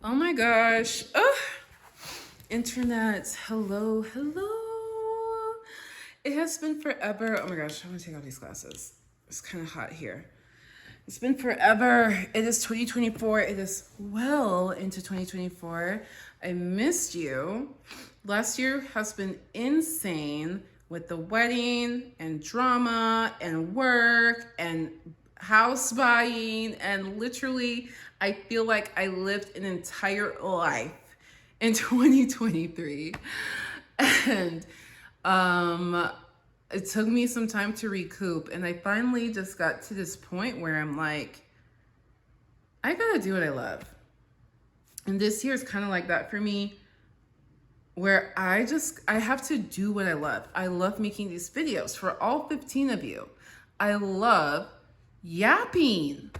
Oh my gosh. Ugh. Internet. Hello, hello. It has been forever. Oh my gosh, I'm gonna take off these glasses. It's kind of hot here. It's been forever. It is 2024. It is well into 2024. I missed you. Last year has been insane with the wedding and drama and work and house buying. And literally, I feel like I lived an entire life in 2023. And it took me some time to recoup, and I finally just got to this point where I'm like, I gotta do what I love. And this year is kind of like that for me, where I have to do what I love. I love making these videos for all 15 of you. I love yapping.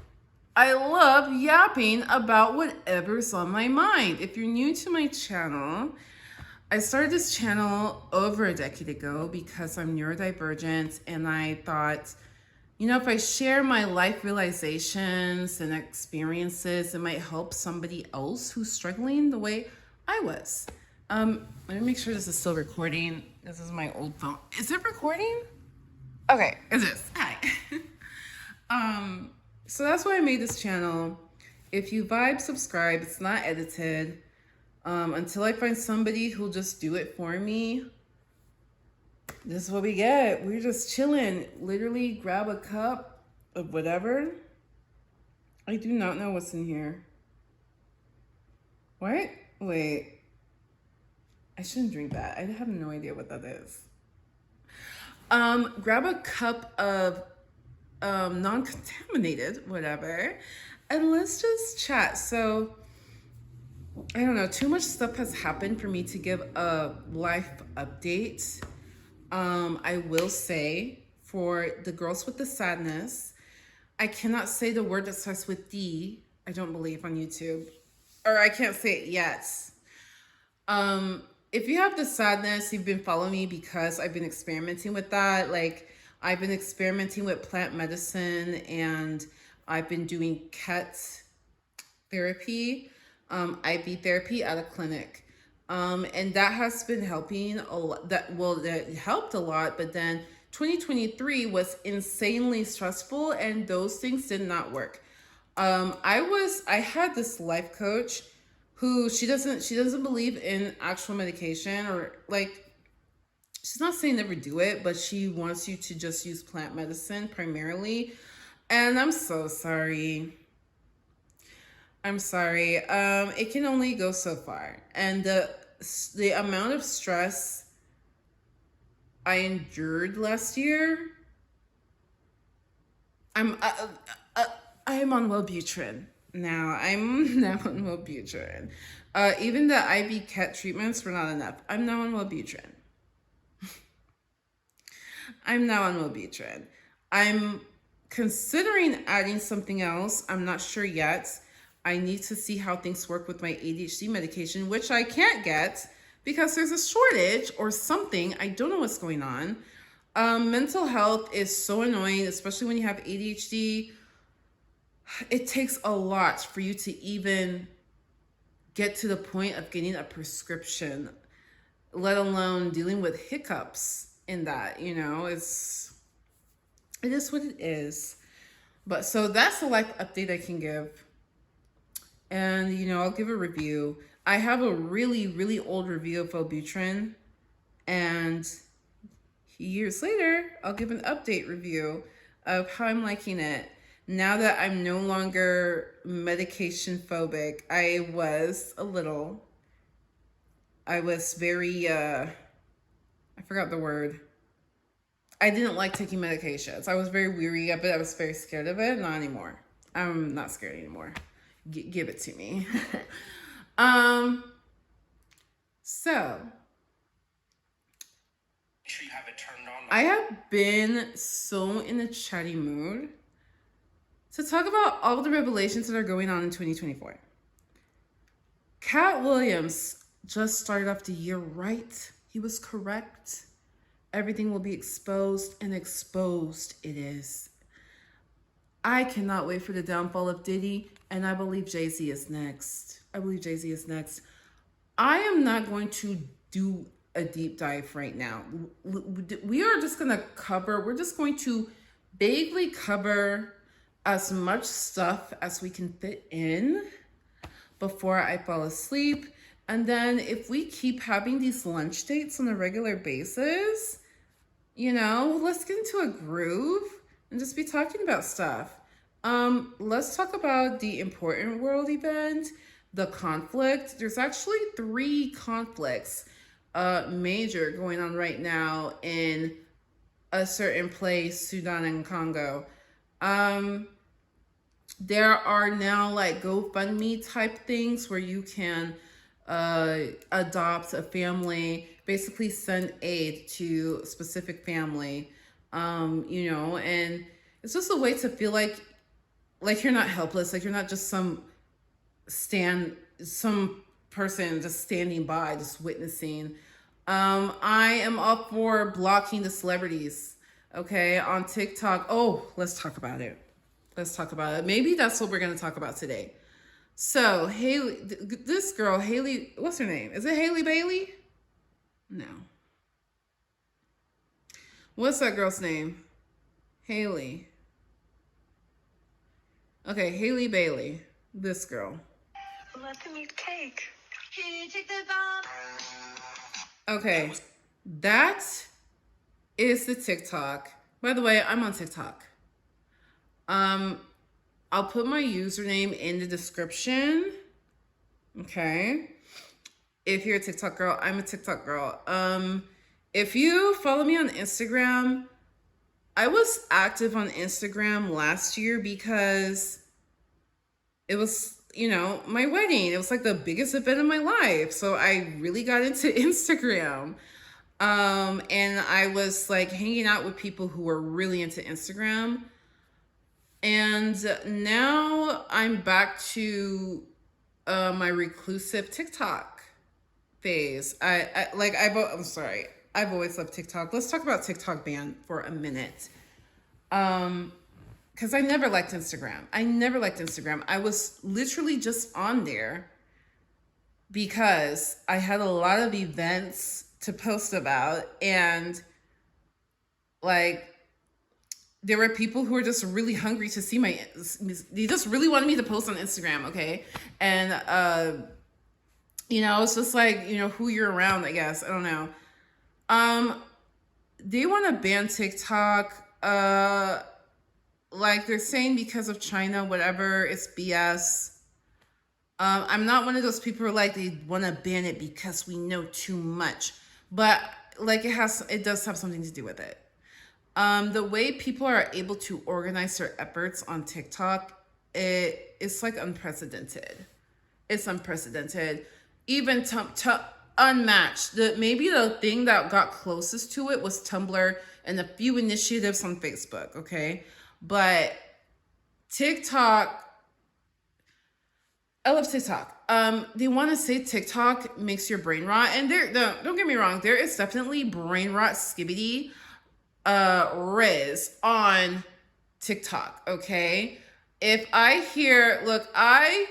I love yapping about whatever's on my mind. If you're new to my channel, I started this channel over a decade ago because I'm neurodivergent, and I thought, if I share my life realizations and experiences, it might help somebody else who's struggling the way I was. Let me make sure this is still recording. This is my old phone. Is it recording? Okay, it is. Hi. So that's why I made this channel. If you vibe, subscribe. It's not edited. Until I find somebody who'll just do it for me. This is what we get. We're just chilling. Literally grab a cup of whatever. I do not know what's in here. What? Wait. I shouldn't drink that. I have no idea what that is. Grab a cup of non-contaminated whatever, and let's just chat. So I don't know, too much stuff has happened for me to give a life update. I will say, for the girls with the sadness, I cannot say the word that starts with D, I don't believe, on YouTube. Or I can't say it yet. If you have the sadness, you've been following me because I've been experimenting with that. Like, I've been experimenting with plant medicine, and I've been doing cat therapy, IV therapy at a clinic. And that has been helping a lot. That helped a lot, but then 2023 was insanely stressful, and those things did not work. I had this life coach who she doesn't believe in actual medication, or like, she's not saying never do it, but she wants you to just use plant medicine primarily. And I'm so sorry. I'm sorry. It can only go so far. And the amount of stress I endured last year, I'm on Wellbutrin now. I'm now on Wellbutrin. Even the IV cat treatments were not enough. I'm now on Wellbutrin. I'm now on Wellbutrin. I'm considering adding something else. I'm not sure yet. I need to see how things work with my ADHD medication, which I can't get because there's a shortage or something. I don't know what's going on. Mental health is so annoying, especially when you have ADHD. It takes a lot for you to even get to the point of getting a prescription, let alone dealing with hiccups in that, it is what it is. But so that's the life update I can give. And, I'll give a review. I have a really, really old review of Wellbutrin, and years later, I'll give an update review of how I'm liking it. Now that I'm no longer medication phobic, I was very, I forgot the word. I didn't like taking medications. I was very weary of it. I was very scared of it. Not anymore. I'm not scared anymore. Give it to me. So you have it turned on. I have been so in a chatty mood to talk about all the revelations that are going on in 2024. Cat Williams just started off the year right. He was correct. Everything will be exposed, and exposed it is. I cannot wait for the downfall of Diddy And I believe Jay-Z is next. I believe Jay-Z is next. I am not going to do a deep dive right now. We are just going to cover, we're just going to vaguely cover as much stuff as we can fit in before I fall asleep. And then if we keep having these lunch dates on a regular basis, let's get into a groove and just be talking about stuff. Let's talk about the important world event, the conflict. There's actually 3 conflicts, major, going on right now in a certain place, Sudan and Congo. There are now like GoFundMe type things where you can adopt a family, basically send aid to a specific family, and it's just a way to feel like you're not helpless, like you're not just some person just standing by, just witnessing. I am up for blocking the celebrities, okay, on TikTok. Oh, let's talk about it. Maybe that's what we're going to talk about today. So, Haley, this girl, Haley, what's her name? Is it Haley Bailey? No. What's that girl's name? Haley. Okay, Haley Bailey. This girl. Let them eat cake. Okay, that is the TikTok. By the way, I'm on TikTok. I'll put my username in the description. Okay. If you're a TikTok girl, I'm a TikTok girl. If you follow me on Instagram, I was active on Instagram last year because it was, my wedding. It was like the biggest event of my life. So I really got into Instagram. And I was like hanging out with people who were really into Instagram. And now I'm back to my reclusive TikTok phase. I'm sorry. I've always loved TikTok. Let's talk about TikTok ban for a minute. Because I never liked Instagram. I was literally just on there because I had a lot of events to post about, and there were people who were just really hungry to see they just really wanted me to post on Instagram, okay? And, it's just who you're around, I guess. I don't know. They want to ban TikTok. They're saying because of China, whatever, it's BS. I'm not one of those people who they want to ban it because we know too much. But, it does have something to do with it. The way people are able to organize their efforts on TikTok, it's unprecedented. It's unprecedented. Even unmatched. Maybe the thing that got closest to it was Tumblr and a few initiatives on Facebook, okay? But TikTok, I love TikTok. They want to say TikTok makes your brain rot, and don't get me wrong, there is definitely brain rot skibbity riz on TikTok, okay? If I I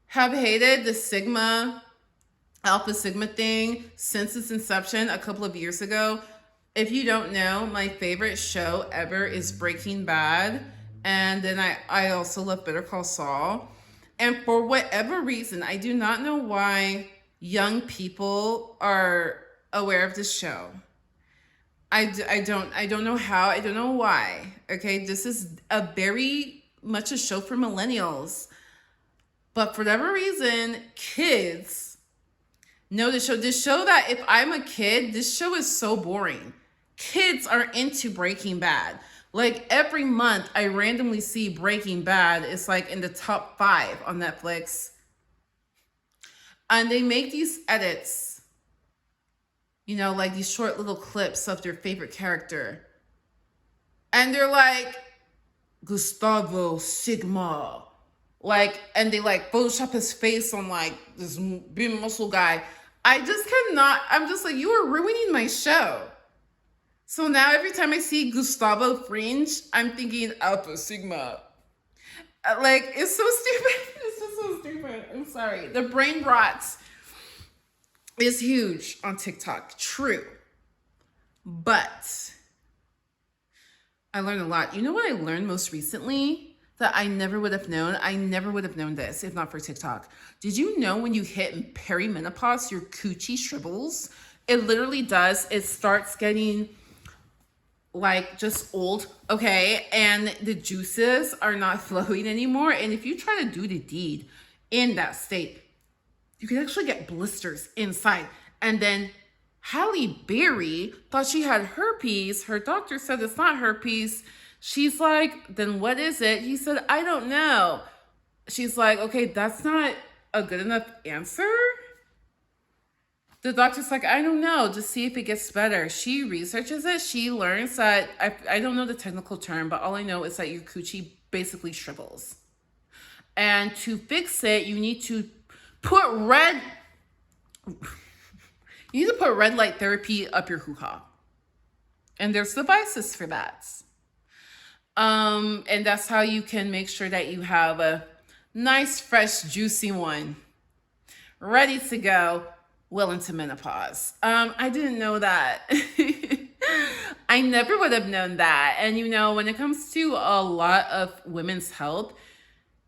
have hated the Alpha Sigma thing since its inception a couple of years ago. If you don't know, my favorite show ever is Breaking Bad, and then I also love Better Call Saul. And for whatever reason, I do not know why young people are aware of this show. I don't know how. I don't know why. Okay, this is very much a show for millennials. But for whatever reason, kids know this show. This show that if I'm a kid, this show is so boring. Kids are into Breaking Bad. Every month, I randomly see Breaking Bad. It's in the top 5 on Netflix. And they make these edits. These short little clips of their favorite character. And they're Gustavo Sigma. And they Photoshop his face on this big muscle guy. I just cannot, I'm just you are ruining my show. So now every time I see Gustavo Fringe, I'm thinking Alpha Sigma. It's so stupid. stupid. I'm sorry. The brain rot is huge on TikTok. True. But I learned a lot. You know what I learned most recently that I never would have known? I never would have known this if not for TikTok. Did you know when you hit perimenopause, your coochie shrivels? It literally does. It starts getting like just old, okay? And the juices are not flowing anymore. And if you try to do the deed in that state, you can actually get blisters inside. And then Halle Berry thought she had herpes. Her doctor said it's not herpes. She's like, then what is it? He said, I don't know. She's like, okay, that's not a good enough answer. The doctor's like, I don't know, just see if it gets better. She researches it. She learns that, I don't know the technical term, but all I know is that your coochie basically shrivels. And to fix it, you need to put red light therapy up your hoo-ha. And there's devices for that. And that's how you can make sure that you have a nice, fresh, juicy one ready to go well into menopause. I didn't know that. I never would have known that. And you know, when it comes to a lot of women's health,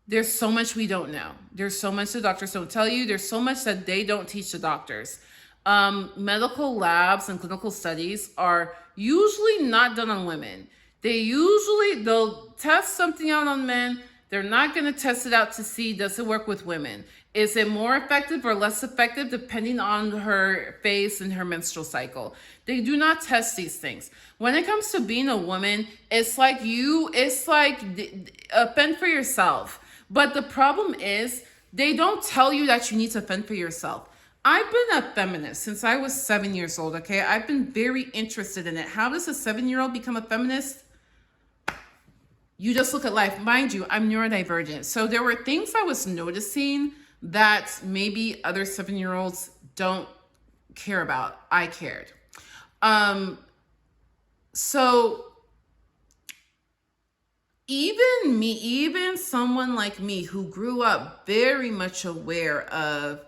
there's so much we don't know. There's so much the doctors don't tell you. There's so much that they don't teach the doctors. Medical labs and clinical studies are usually not done on women. They'll test something out on men. They're not going to test it out to see, does it work with women? Is it more effective or less effective depending on her phase and her menstrual cycle? They do not test these things. When it comes to being a woman, it's like fend for yourself. But the problem is they don't tell you that you need to fend for yourself. I've been a feminist since I was 7 years old, okay? I've been very interested in it. How does a 7-year-old become a feminist? You just look at life. Mind you, I'm neurodivergent. So there were things I was noticing that maybe other 7-year-olds don't care about. I cared. So even someone like me who grew up very much aware of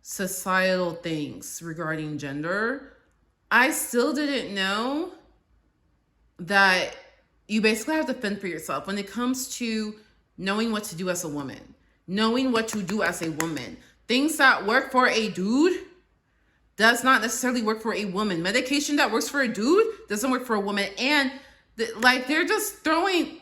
societal things regarding gender, I still didn't know that you basically have to fend for yourself when it comes to knowing what to do as a woman, knowing what to do as a woman. Things that work for a dude does not necessarily work for a woman. Medication that works for a dude doesn't work for a woman. And they're throwing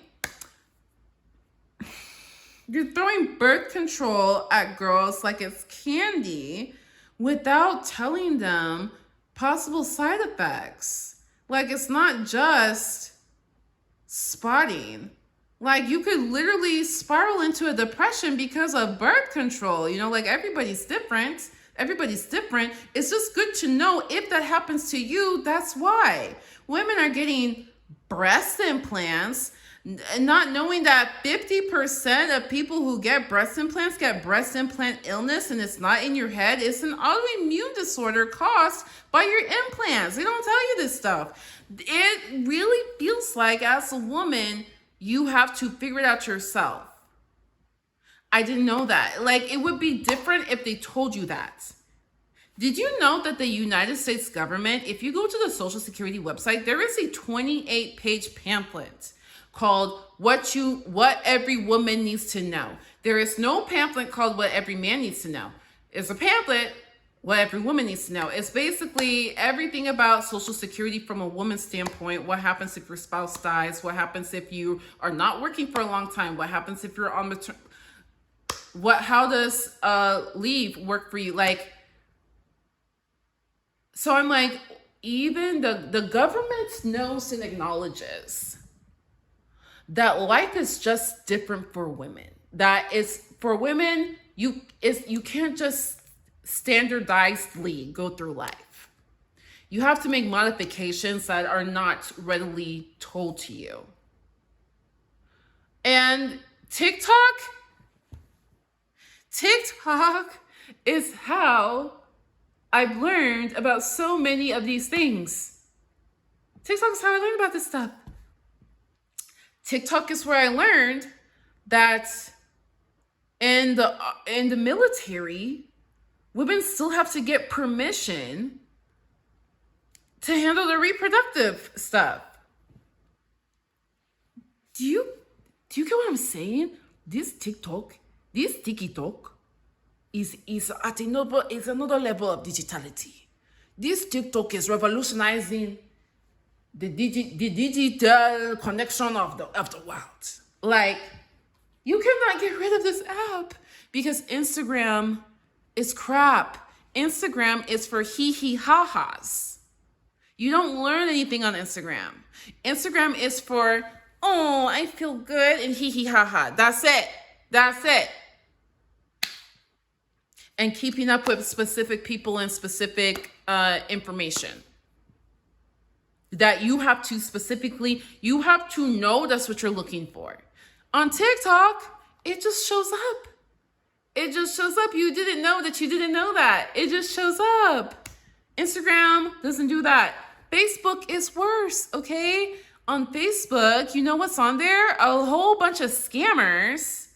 birth control at girls like it's candy without telling them possible side effects. Like, it's not just spotting. Like, you could literally spiral into a depression because of birth control. You know, like, everybody's different. It's just good to know if that happens to you, that's why. Women are getting breast implants, not knowing that 50% of people who get breast implants get breast implant illness, and it's not in your head. It's an autoimmune disorder caused by your implants. They don't tell you this stuff. It really feels like, as a woman, you have to figure it out yourself. I didn't know that. Like, it would be different if they told you that. Did you know that the United States government, if you go to the Social Security website, there is a 28-page pamphlet called What Every Woman Needs to Know. There is no pamphlet called What Every Man Needs to Know. It's a pamphlet, What Every Woman Needs to Know. It's basically everything about Social Security from a woman's standpoint. What happens if your spouse dies? What happens if you are not working for a long time? What happens if you're on maternity? How does leave work for you? Like, so I'm like, even the government knows and acknowledges that life is just different for women. That is, for women, you can't just standardizedly go through life. You have to make modifications that are not readily told to you. And TikTok is how I've learned about so many of these things. TikTok is how I learned about this stuff. TikTok is where I learned that In the military, women still have to get permission to handle their reproductive stuff. Do you get what I'm saying? This TikTok is at another level of digitality. This TikTok is revolutionizing the digital connection of the world. Like, you cannot get rid of this app because Instagram is crap. Instagram is for hee ha-has. You don't learn anything on Instagram. Instagram is for, oh, I feel good and hee ha-ha. That's it. And keeping up with specific people and specific information that you have to know that's what you're looking for. On TikTok, it just shows up. You didn't know that you didn't know that. It just shows up. Instagram doesn't do that. Facebook is worse, okay? On Facebook, you know what's on there? A whole bunch of scammers,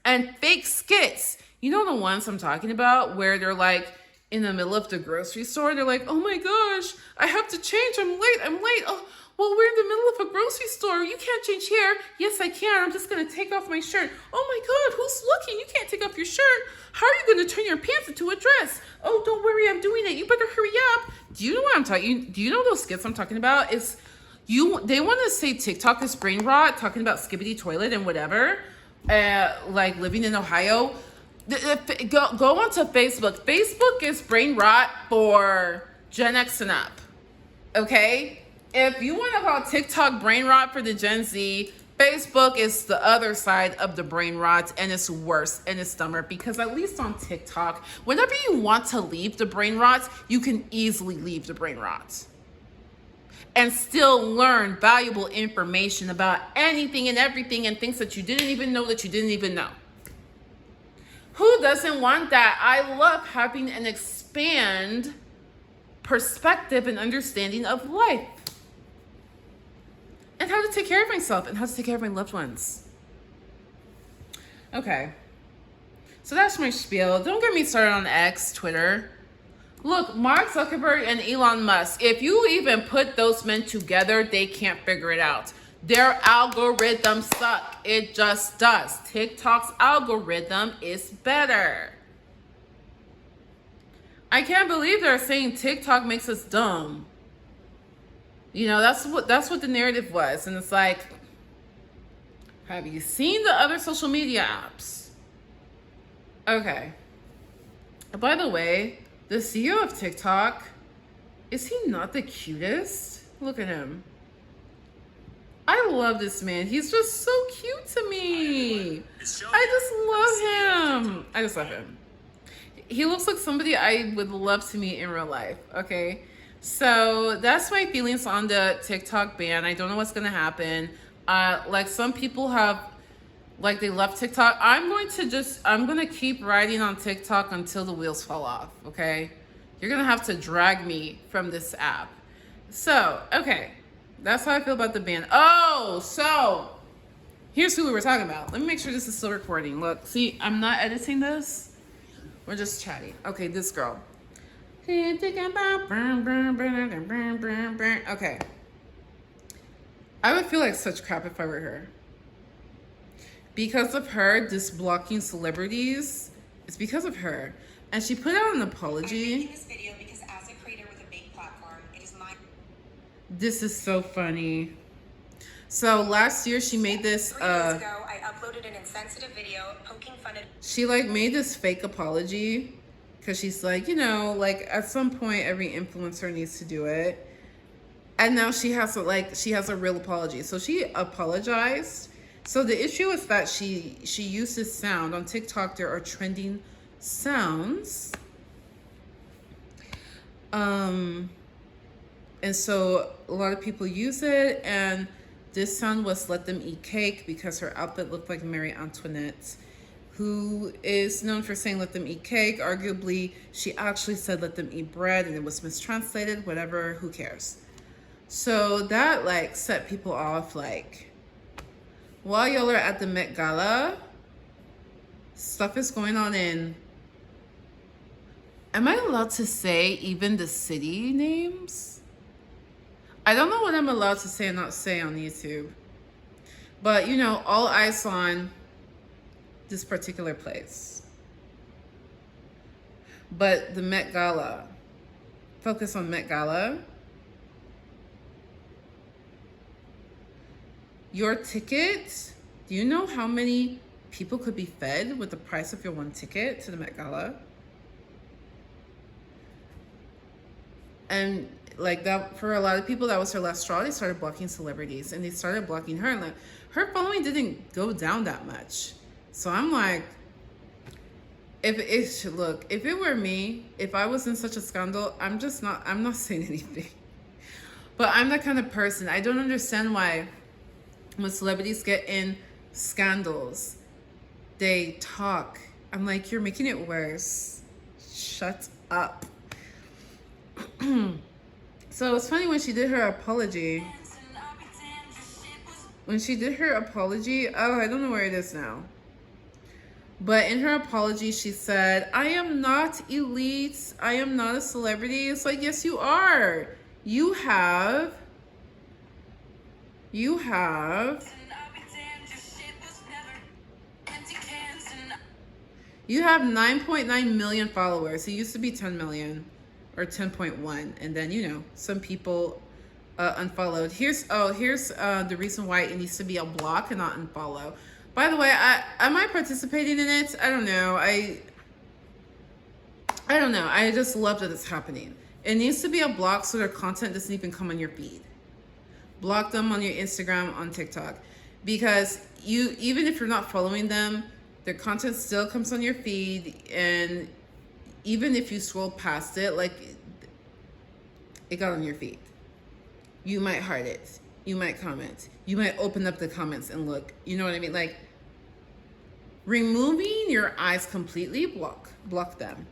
and fake skits. You know the ones I'm talking about where they're like in the middle of the grocery store. They're like, oh my gosh, I have to change. I'm late. Oh, well, we're in the middle of a grocery store. You can't change here. Yes, I can. I'm just going to take off my shirt. Oh my God, who's looking? You can't take off your shirt. How are you going to turn your pants into a dress? Oh, don't worry, I'm doing it. You better hurry up. Do you know what I'm talking? Do you know those skits I'm talking about? They want to say TikTok is brain rot, talking about skibbity toilet and whatever, like living in Ohio. Go onto Facebook. Facebook is brain rot for Gen X and up. Okay? If you want to call TikTok brain rot for the Gen Z, Facebook is the other side of the brain rot, and it's worse and it's dumber because at least on TikTok, whenever you want to leave the brain rot, you can easily leave the brain rot and still learn valuable information about anything and everything and things that you didn't even know that you didn't even know. Who doesn't want that? I love having an expand perspective and understanding of life and how to take care of myself and how to take care of my loved ones. Okay. So that's my spiel. Don't get me started on X, Twitter. Look, Mark Zuckerberg and Elon Musk, if you even put those men together, they can't figure it out. Their algorithms suck. It just does. TikTok's algorithm is better. I can't believe they're saying TikTok makes us dumb. You know, that's what the narrative was. And it's like, have you seen the other social media apps? Okay. By the way, the CEO of TikTok, is he not the cutest? Look at him. I love this man. He's just so cute to me. I just love him. He looks like somebody I would love to meet in real life, okay? So that's my feelings on the TikTok ban. I don't know what's going to happen. Like some people have, like they left TikTok. I'm going to keep riding on TikTok until the wheels fall off, okay? You're going to have to drag me from this app. So, okay. That's how I feel about the ban. Oh, so here's who we were talking about. Let me make sure this is still recording. Look, see, I'm not editing this. We're just chatting. Okay, this girl. Okay. I would feel like such crap if I were her. Because of her disblocking celebrities, it's because of her. And she put out an apology. I'm making this video because as a creator with a big platform, it is my... This is so funny. So last year she made this 3 days ago, I uploaded an insensitive video poking fun at... She like made this fake apology because she's like, you know, like at some point every influencer needs to do it. And now she has a real apology. So she apologized. So the issue is that she used this sound on TikTok. There are trending sounds. And so a lot of people use it, and this sound was "Let Them Eat Cake" because her outfit looked like Marie Antoinette, who is known for saying "let them eat cake." Arguably, she actually said "let them eat bread," and it was mistranslated. Whatever, who cares? So that like set people off. Like, while y'all are at the Met Gala, Stuff is going on in. Am I allowed to say even the city names? I don't know what I'm allowed to say and not say on YouTube. But, you know, all eyes on this particular place. But the Met Gala, focus on Met Gala. Your ticket, do you know how many people could be fed with the price of your one ticket to the Met Gala? And like that, for a lot of people, that was her last straw. They started blocking celebrities and they started blocking her. And like, her following didn't go down that much. So I'm like, if it were me, if I was in such a scandal, I'm not saying anything. But I'm that kind of person. I don't understand why when celebrities get in scandals, they talk. I'm like, you're making it worse. Shut up. So it's funny when she did her apology. When she did her apology, oh, I don't know where it is now. But in her apology, she said, I am not elite. I am not a celebrity. It's like, yes, you are. You have 9.9 million followers. It used to be 10 million or 10.1. And then, you know, some people unfollowed. Here's the reason why it needs to be a block and not unfollow. By the way, am I participating in it? I don't know. I don't know. I just love that it's happening. It needs to be a block so their content doesn't even come on your feed. Block them on your Instagram, on TikTok. Because even if you're not following them, their content still comes on your feed. And even if you scroll past it, like, it got on your feed. You might heart it. You might comment. You might open up the comments and look. You know what I mean? Like, removing your eyes completely, block them.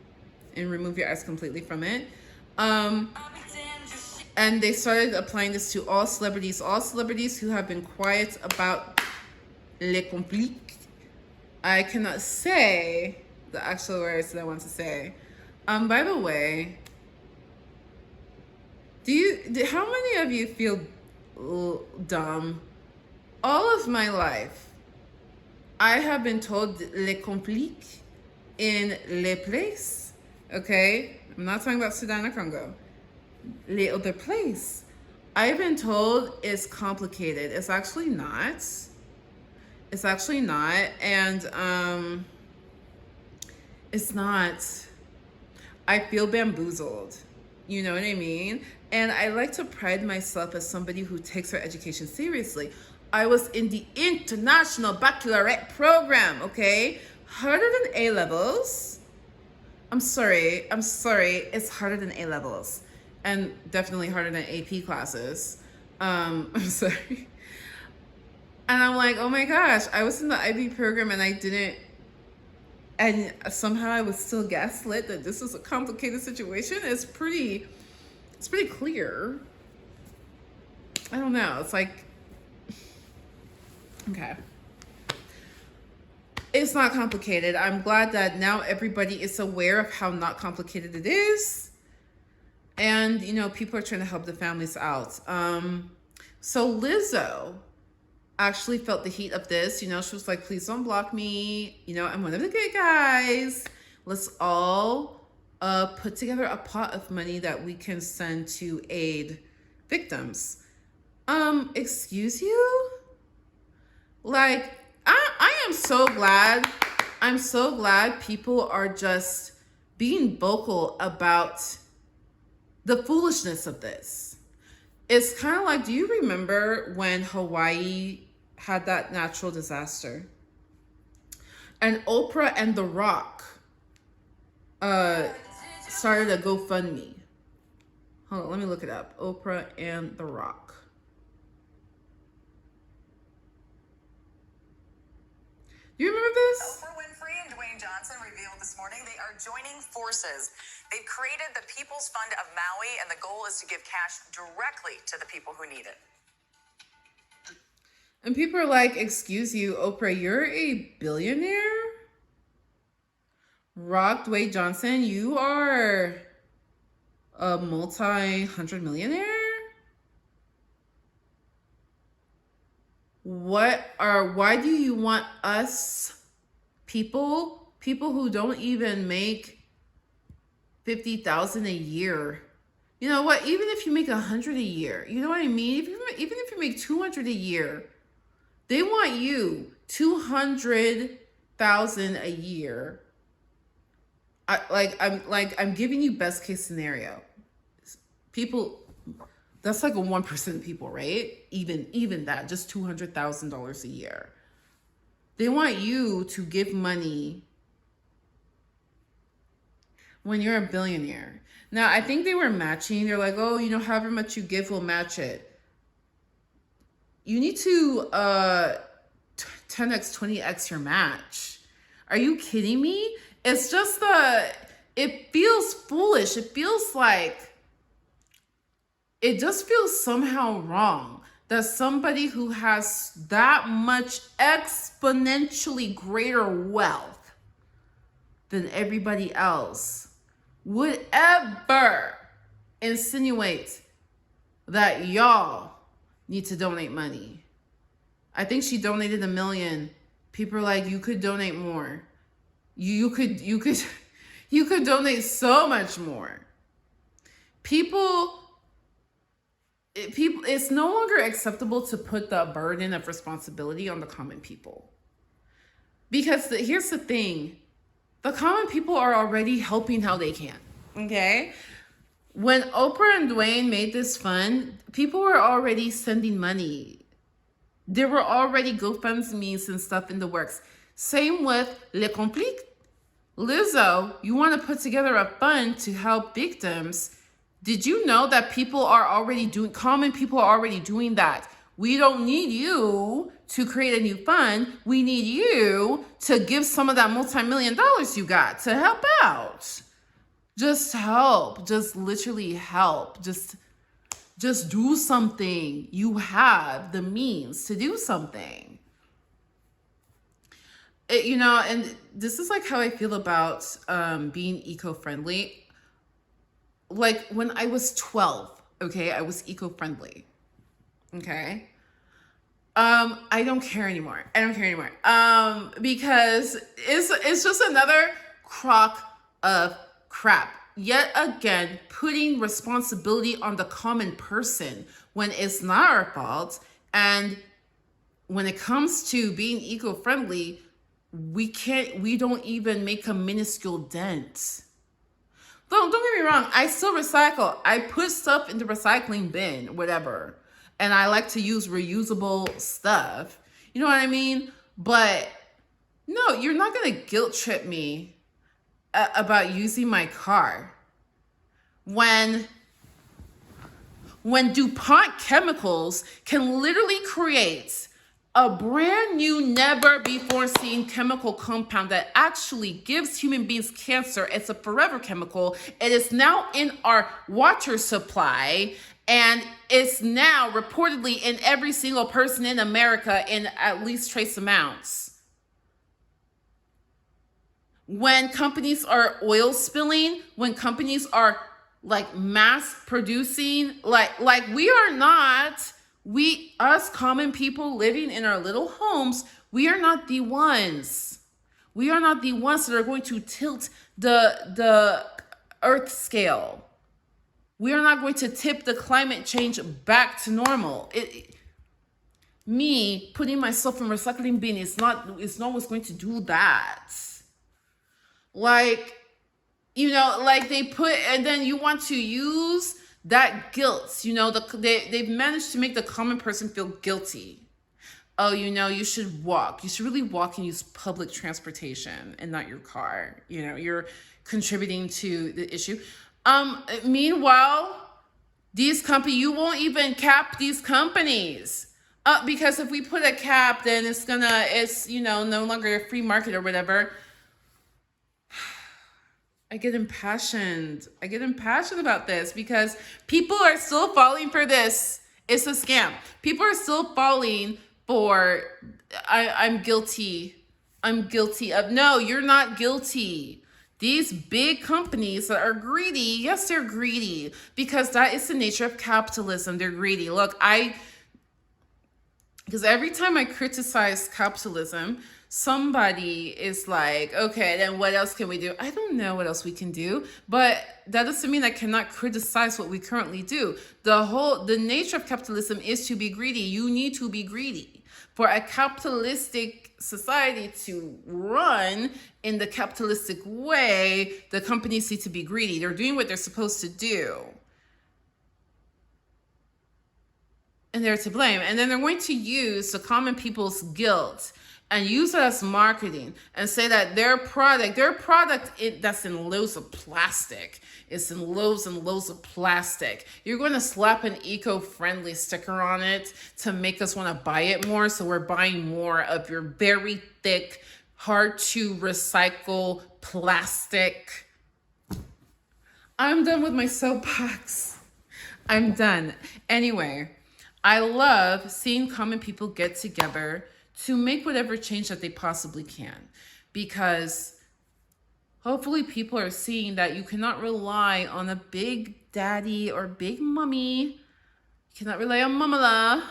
And remove your eyes completely from it. And they started applying this to all celebrities who have been quiet about les conflits. I cannot say the actual words that I want to say. By the way, how many of you feel dumb? All of my life, I have been told les conflits in les places. Okay? I'm not talking about Sudan or Congo. The other place. I've been told it's complicated. It's actually not. It's actually not. And it's not. I feel bamboozled. You know what I mean? And I like to pride myself as somebody who takes her education seriously. I was in the International Baccalaureate program, okay? Harder than A-levels. I'm sorry. It's harder than A-levels. And definitely harder than AP classes. I'm sorry. And I'm like, oh my gosh, I was in the IB program and I didn't, and somehow I was still gaslit that this was a complicated situation. It's pretty clear. I don't know. It's like, okay. It's not complicated. I'm glad that now everybody is aware of how not complicated it is. And, you know, people are trying to help the families out. So Lizzo actually felt the heat of this. You know, she was like, please don't block me. You know, I'm one of the good guys. Let's all put together a pot of money that we can send to aid victims. Excuse you? Like, I am so glad. I'm so glad people are just being vocal about the foolishness of this. It's kind of like, do you remember when Hawaii had that natural disaster? And Oprah and The Rock started a GoFundMe. Hold on, let me look it up. Oprah and The Rock. Do you remember this? Oprah Winfrey and Dwayne Johnson revealed this morning they are joining forces. They've created the People's Fund of Maui, and the goal is to give cash directly to the people who need it. And people are like, excuse you, Oprah, you're a billionaire? Rock Dwayne Johnson, you are a multi-hundred millionaire? Why do you want us people who don't even make 50,000 a year? You know what? Even if you make 100 a year, you know what I mean? Even if you make 200 a year, they want you 200,000 a year. I'm giving you best case scenario. People, that's like a 1% of people, right? Even that, just $200,000 a year. They want you to give money when you're a billionaire. Now, I think they were matching. They're like, oh, however much you give, we'll match it. You need to 10x, 20x your match. Are you kidding me? It's just it feels foolish. It just feels somehow wrong that somebody who has that much exponentially greater wealth than everybody else would ever insinuate that y'all need to donate money. I think she donated $1 million. People are like, you could donate more. You could donate so much more. It's no longer acceptable to put the burden of responsibility on the common people. Because here's the thing. The common people are already helping how they can, okay? When Oprah and Dwayne made this fund, people were already sending money. There were already GoFundMes and stuff in the works. Same with Le Complique. Lizzo, you want to put together a fund to help victims. Did you know that common people are already doing that? We don't need you to create a new fund. We need you to give some of that multi-million dollars you got to help out. Just help. Just literally help. Just do something. You have the means to do something. And this is like how I feel about being eco-friendly. Like when I was 12, okay, I was eco-friendly. Okay. I don't care anymore. Because it's just another crock of crap. Yet again, putting responsibility on the common person when it's not our fault. And when it comes to being eco-friendly, we don't even make a minuscule dent. Don't get me wrong, I still recycle. I put stuff in the recycling bin, whatever. And I like to use reusable stuff. You know what I mean? But no, you're not going to guilt trip me about using my car. When DuPont chemicals can literally create a brand new, never before seen chemical compound that actually gives human beings cancer. It's a forever chemical. It is now in our water supply, and it's now reportedly in every single person in America in at least trace amounts. When companies are oil spilling, when companies are like mass producing, like we are not, us common people living in our little homes, we are not the ones. We are not the ones that are going to tilt the earth scale. We are not going to tip the climate change back to normal. Me putting myself in recycling bin is not what's going to do that. Like, like they put, and then you want to use that guilt, they've managed to make the common person feel guilty. Oh, you should walk. You should really walk and use public transportation and not your car. You're contributing to the issue. Meanwhile, you won't even cap these companies. Because if we put a cap, then it's no longer a free market or whatever. I get impassioned about this because people are still falling for this. It's a scam. People are still falling for, I'm guilty of. No, you're not guilty. These big companies that are greedy, yes, they're greedy because that is the nature of capitalism. They're greedy. Look, because every time I criticize capitalism, somebody is like, okay, then what else can we do? I don't know what else we can do, but that doesn't mean I cannot criticize what we currently do. The nature of capitalism is to be greedy. You need to be greedy. For a capitalistic society to run in the capitalistic way, the companies need to be greedy. They're doing what they're supposed to do. And they're to blame. And then they're going to use the common people's guilt and use it as marketing and say that their product that's in loads of plastic, it's in loads and loads of plastic. You're going to slap an eco-friendly sticker on it to make us want to buy it more. So we're buying more of your very thick, hard to recycle plastic. I'm done with my soapbox. I'm done. Anyway, I love seeing common people get together to make whatever change that they possibly can, because hopefully people are seeing that you cannot rely on a big daddy or big mommy. You cannot rely on mamala.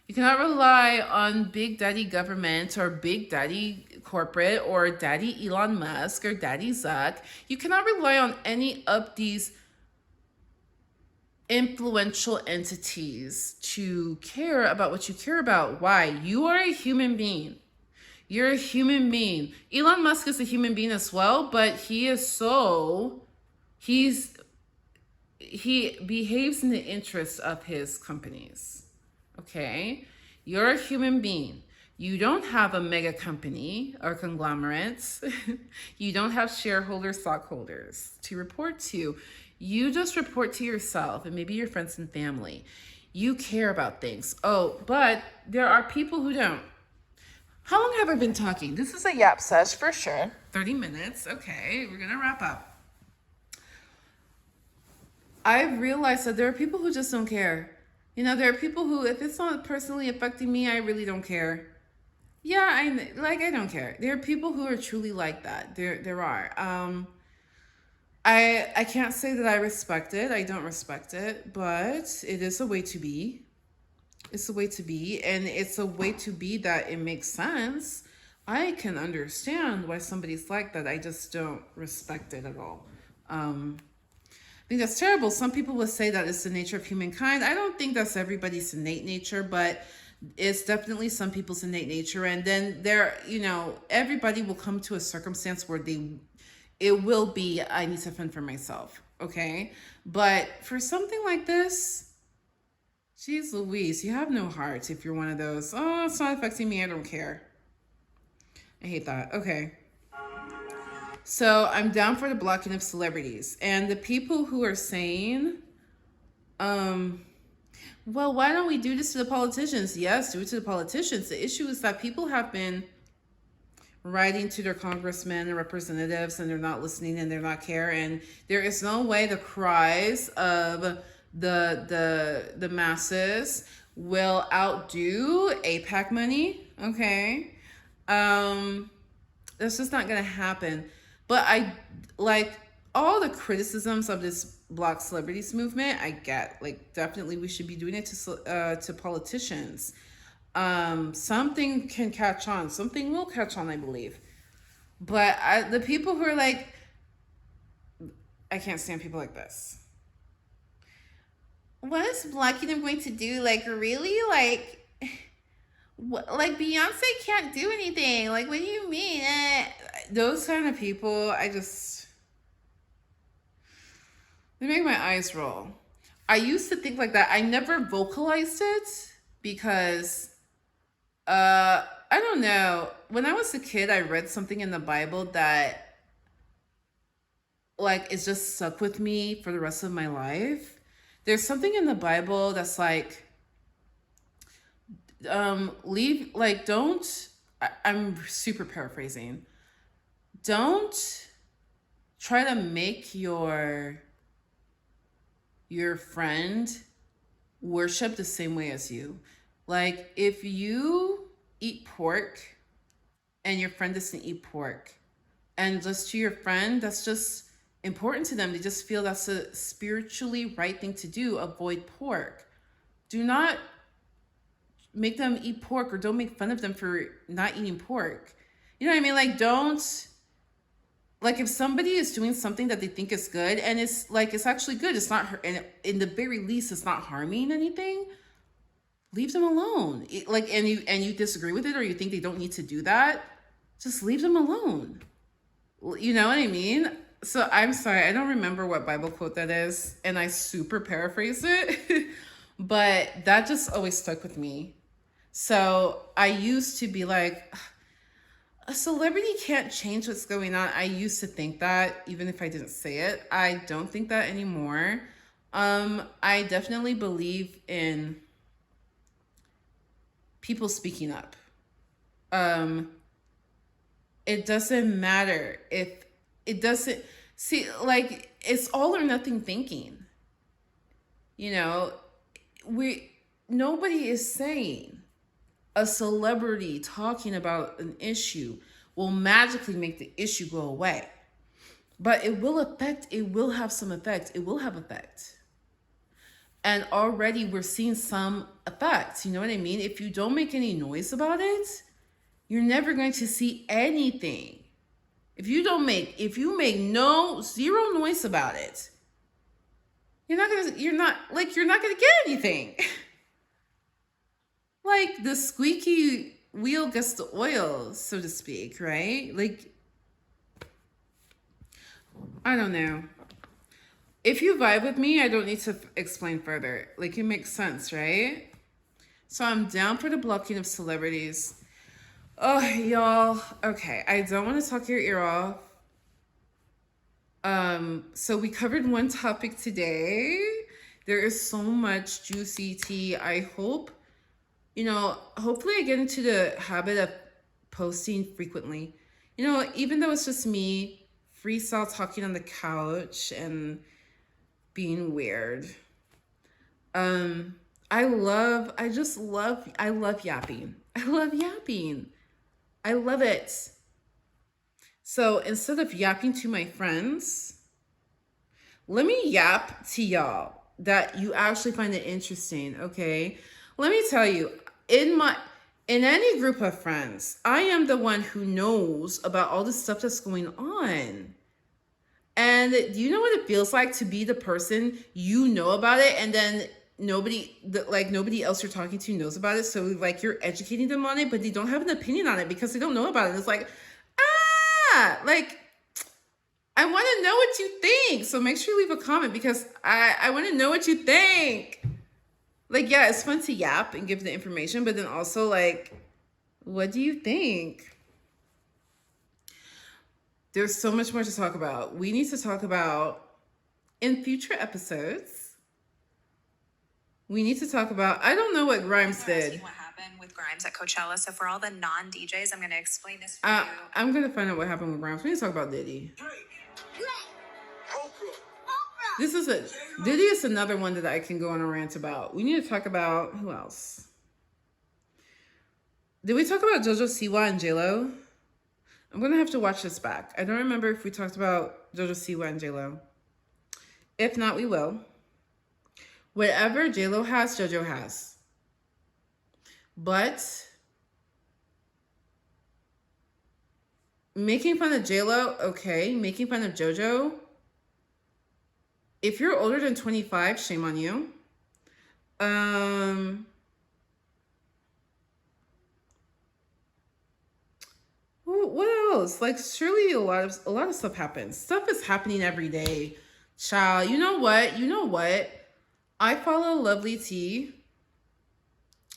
You cannot rely on big daddy government or big daddy corporate or daddy Elon Musk or daddy Zuck. You cannot rely on any of these influential entities to care about what you care about. Why? You are a human being. You're a human being. Elon Musk is a human being as well, but he behaves in the interest of his companies. Okay? You're a human being. You don't have a mega company or conglomerates. You don't have shareholders, stockholders to report to. You just report to yourself and maybe your friends and family. You care about things. Oh, but there are people who don't. How long have I been talking? This is a yap sesh for sure. 30 minutes. Okay, we're going to wrap up. I realized that there are people who just don't care. You know, there are people who, if it's not personally affecting me, I really don't care. Yeah, I don't care. There are people who are truly like that. There are. I can't say that I respect it. I don't respect it, but it is a way to be. It's a way to be, and it's a way to be that it makes sense. I can understand why somebody's like that. I just don't respect it at all. I think that's terrible. Some people will say that it's the nature of humankind. I don't think that's everybody's innate nature, but it's definitely some people's innate nature. And then everybody will come to a circumstance where it will be, I need to fend for myself. Okay. But for something like this, geez Louise, you have no heart if you're one of those, oh, it's not affecting me, I don't care. I hate that. Okay. So I'm down for the blocking of celebrities. And the people who are saying, well, why don't we do this to the politicians? Yes, do it to the politicians. The issue is that people have been writing to their congressmen and representatives, and they're not listening and they're not care. And there is no way the cries of the masses will outdo APAC money. Okay. That's just not gonna happen. But I like all the criticisms of this Block Celebrities movement. I get, like, definitely we should be doing it to politicians. Something can catch on. Something will catch on, I believe. But the people who are like, I can't stand people like this. What is blocking them going to do? Like, really? Like, what, like Beyonce can't do anything. Like, what do you mean? Those kind of people, they make my eyes roll. I used to think like that. I never vocalized it because, I don't know. When I was a kid, I read something in the Bible that, like, it just stuck with me for the rest of my life. There's something in the Bible that's like, I'm super paraphrasing. Don't try to make your friend worship the same way as you. Like, if you eat pork and your friend doesn't eat pork, and just to your friend that's just important to them. They just feel that's a spiritually right thing to do. Avoid pork. Do not make them eat pork, or don't make fun of them for not eating pork. You know what I mean? Like, don't, like, if somebody is doing something that they think is good, and it's like, it's actually good, it's not, and in the very least, it's not harming anything, leave them alone. Like, and you disagree with it, or you think they don't need to do that, just leave them alone. You know what I mean? So I'm sorry, I don't remember what Bible quote that is, and I super paraphrase it, but that just always stuck with me. So I used to be like, a celebrity can't change what's going on. I used to think that, even if I didn't say it. I don't think that anymore. I definitely believe in people speaking up. It doesn't matter if it doesn't, see, like, it's all or nothing thinking. You know, nobody is saying a celebrity talking about an issue will magically make the issue go away. But it will have some effect. It will have effect. And already we're seeing some effects. You know what I mean? If you don't make any noise about it, you're never going to see anything. If you make zero noise about it, you're not gonna get anything. Like, the squeaky wheel gets the oil, so to speak, right? Like, I don't know. If you vibe with me, I don't need to explain further. Like, it makes sense, right? So I'm down for the blocking of celebrities. Oh, y'all. Okay, I don't want to talk your ear off. So we covered one topic today. There is so much juicy tea. I hope, hopefully I get into the habit of posting frequently. Even though it's just me freestyle talking on the couch and being weird. I love yapping. I love yapping. I love it. So instead of yapping to my friends, let me yap to y'all that you actually find it interesting, okay? Let me tell you, in any group of friends, I am the one who knows about all the stuff that's going on. And do you know what it feels like to be the person, you know about it, and then nobody else you're talking to knows about it? So like, you're educating them on it, but they don't have an opinion on it because they don't know about it. It's like, like, I want to know what you think. So make sure you leave a comment, because I want to know what you think. Like, yeah, it's fun to yap and give the information, but then also, like, what do you think? There's so much more to talk about. We need to talk about, in future episodes, we need to talk about, I don't know what Grimes did. What happened with Grimes at Coachella. So for all the non-DJs, I'm going to explain this for you. I'm going to find out what happened with Grimes. We need to talk about Diddy. Diddy is another one that I can go on a rant about. We need to talk about, who else? Did we talk about JoJo Siwa and J-Lo? I'm going to have to watch this back. I don't remember if we talked about JoJo Siwa and J-Lo. If not, we will. Whatever J-Lo has, JoJo has. But making fun of J-Lo, okay. Making fun of JoJo, if you're older than 25, shame on you. What else? Like, surely a lot of stuff happens. Stuff is happening every day. Child, you know what? I follow Lovely T.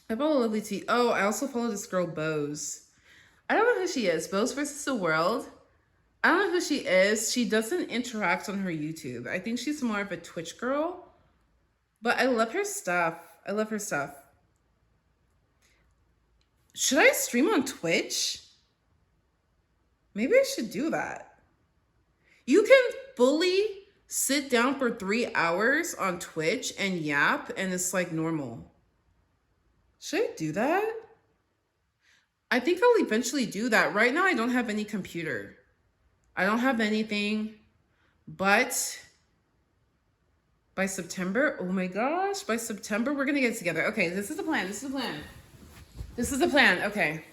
Oh, I also follow this girl, Bose. I don't know who she is. Bose versus the World. I don't know who she is. She doesn't interact on her YouTube. I think she's more of a Twitch girl. But I love her stuff. Should I stream on Twitch? Maybe I should do that. You can fully sit down for 3 hours on Twitch and yap, and it's like normal. Should I do that? I think I'll eventually do that. Right now, I don't have any computer. I don't have anything, but by September, oh my gosh, by September, we're gonna get it together. Okay, this is the plan. This is the plan. This is the plan. Okay.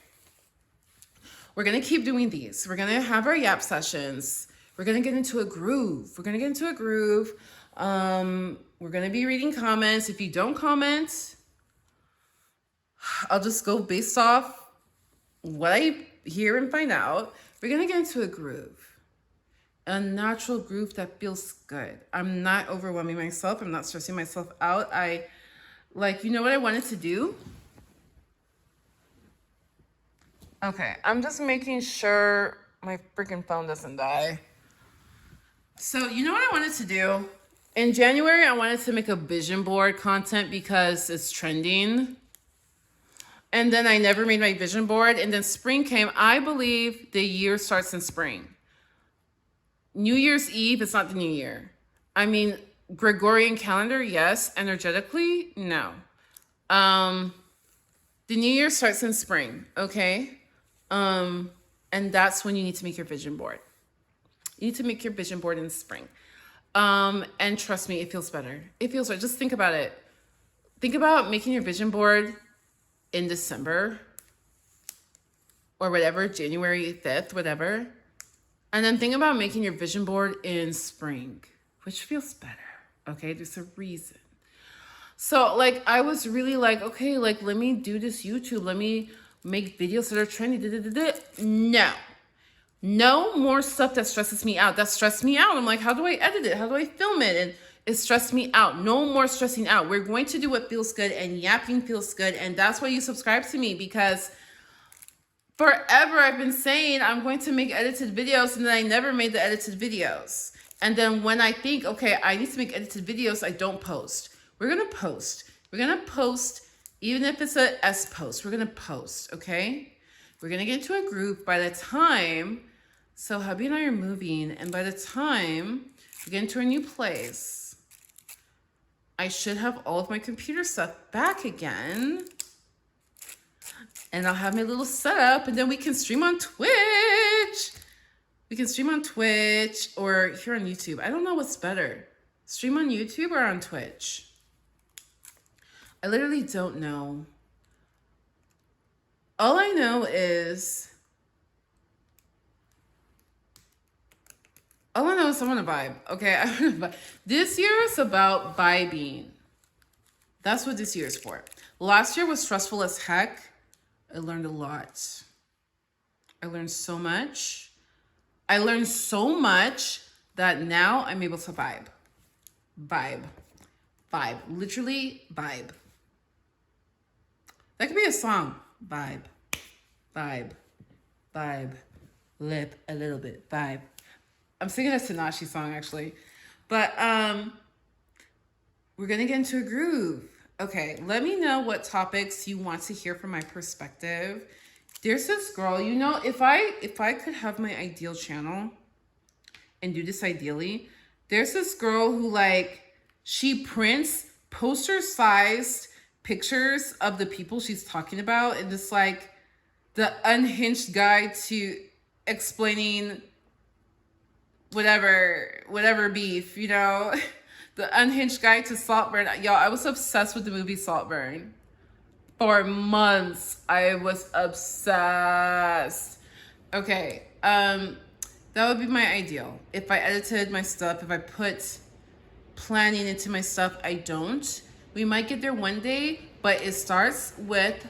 We're gonna keep doing these. We're gonna have our yap sessions. We're gonna get into a groove. We're gonna get into a groove. We're gonna be reading comments. If you don't comment, I'll just go based off what I hear and find out. We're gonna get into a groove, a natural groove that feels good. I'm not overwhelming myself. I'm not stressing myself out. You know what I wanted to do? Okay, I'm just making sure my freaking phone doesn't die. So, you know what I wanted to do? In January, I wanted to make a vision board content because it's trending. And then I never made my vision board. And then spring came. I believe the year starts in spring. New Year's Eve is not the new year. I mean, Gregorian calendar, yes. Energetically, no. The new year starts in spring, okay? And that's when you need to make your vision board. You need to make your vision board in spring. And trust me, it feels better. It feels better. Just think about it. Think about making your vision board in December or whatever, January 5th, whatever. And then think about making your vision board in spring, which feels better. Okay, there's a reason. So I was really okay, let me do this YouTube. Let me make videos that are trendy. No more stuff that stresses me out. That stressed me out. I'm like, how do I edit it? How do I film it? And it stressed me out. No more stressing out. We're going to do what feels good, and yapping feels good. And that's why you subscribe to me, because forever I've been saying I'm going to make edited videos, and then I never made the edited videos. And then when I think, okay, I need to make edited videos, I don't post. We're going to post. We're going to post, even if it's a S post. We're going to post, okay? We're going to get into a group by the time, so hubby and I are moving, and by the time we get into a new place, I should have all of my computer stuff back again. And I'll have my little setup, and then we can stream on Twitch. We can stream on Twitch or here on YouTube. I don't know what's better. Stream on YouTube or on Twitch? I literally don't know. All I know is I want to vibe. Okay, I want to vibe. This year is about vibing. That's what this year is for. Last year was stressful as heck. I learned a lot. I learned so much. I learned so much that now I'm able to vibe. Vibe. Literally vibe. That could be a song. Vibe. Lip a little bit. Vibe. I'm singing a Tanashi song actually. But we're gonna get into a groove. Okay, let me know what topics you want to hear from my perspective. There's this girl, you know, if I could have my ideal channel and do this ideally, there's this girl who she prints poster-sized pictures of the people she's talking about, and it's the unhinged guide to explaining whatever beef, you know? The unhinged guide to Saltburn. Y'all, I was obsessed with the movie Saltburn. For months, I was obsessed. Okay, that would be my ideal. If I edited my stuff, if I put planning into my stuff, I don't. We might get there one day, but it starts with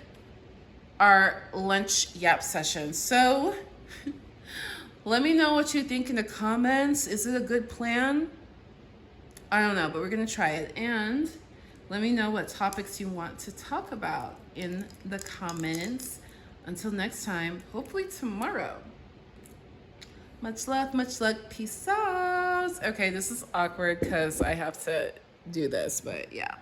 our lunch yap session. So let me know what you think in the comments. Is it a good plan? I don't know, but we're gonna try it. And let me know what topics you want to talk about in the comments. Until next time, hopefully tomorrow. Much love, much luck, peace out. Okay, this is awkward because I have to do this, but yeah.